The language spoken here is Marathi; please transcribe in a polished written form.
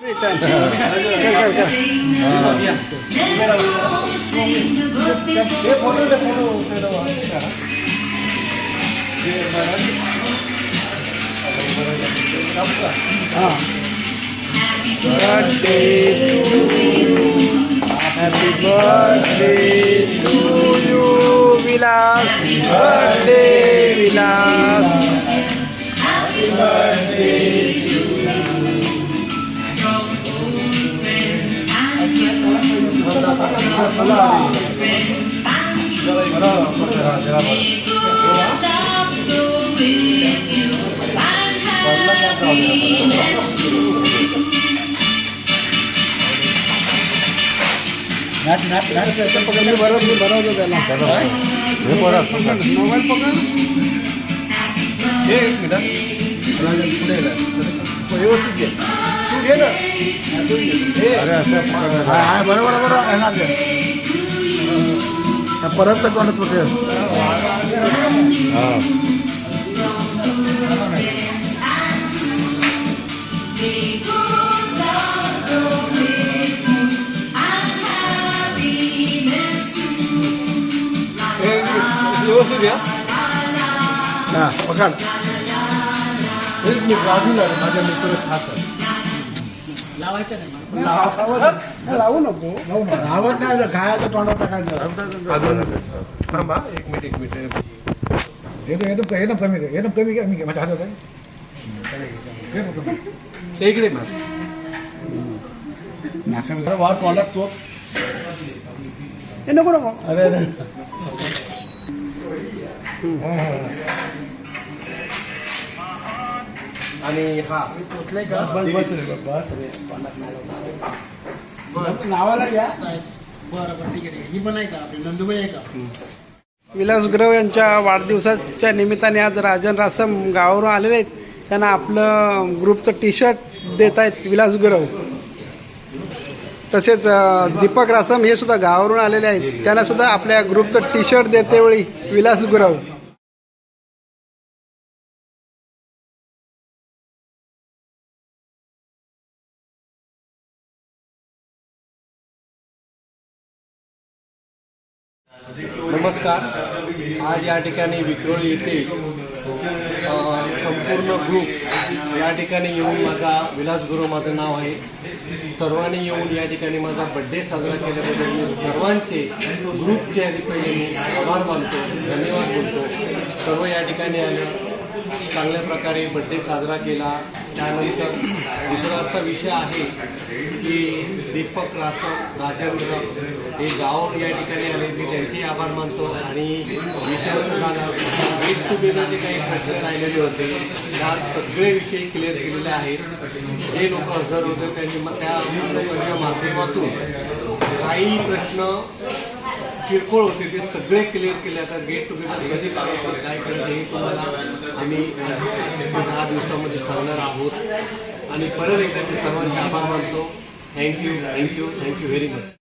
Happy birthday to you, Vilas. Birthday, Vilas. Happy birthday to बरोबर त्याला मोबाईल पकड पुढे व्यवस्थित घे तू घे ना बरोबर परत कोणत कुठे पकड मी बाजूला माझ्या मित्र खास लावू नको लावत नाही खायचं तोंडात टाकायचं एक मिनिट एकदम कमी घे माझ्या हातात आहे इकडे वार तोंडात तो नको नको अरे आणि हा नावाला घ्या विलासगृह यांच्या वाढदिवसाच्या निमित्ताने आज राजन रासम गावावरून आलेले आहेत. त्यांना आपलं ग्रुपचं टी शर्ट देत आहेत विलासगृह. तसेच दीपक रासम हे सुद्धा गावावरून आलेले आहेत. त्यांना सुद्धा आपल्या ग्रुपचं टी शर्ट देतेवेळी विलासगृह. नमस्कार. आज या ठिकाणी विक्रोळी येथे संपूर्ण ग्रुप या ठिकाणी येऊन माझा विलासगृह माझं नाव आहे. सर्वांनी येऊन या ठिकाणी माझा बड्डे साजरा केल्याबद्दल मी सर्वांचे ग्रुपचे पहिले मी आभार मानतो, धन्यवाद बोलतो. सर्व या ठिकाणी आले, चांगल्या प्रकारे बड्डे साजरा केला. त्यानंतर दुसरा असा विषय आहे की दीपक रासम राजेंद्र हे गावावर या ठिकाणी आले, मी त्यांचेही आभार मानतो. आणि विषय असं झाला गेट टुगेदरचे काही प्रश्न राहिलेले होते, त्या सगळे विषय क्लिअर केलेले आहेत. जे लोक हजर होते त्यांनी त्या लोकांच्या माध्यमातून काही प्रश्न किरकोळ होते ते सगळे क्लिअर केले. आता गेट टुगेदर कधी करायचं काय करायचं हे तुम्हाला आम्ही 10 दिवसामध्ये सांगणार आहोत. आणि परत एकदा मी सर्वांचे आभार मानतो. Thank you very much.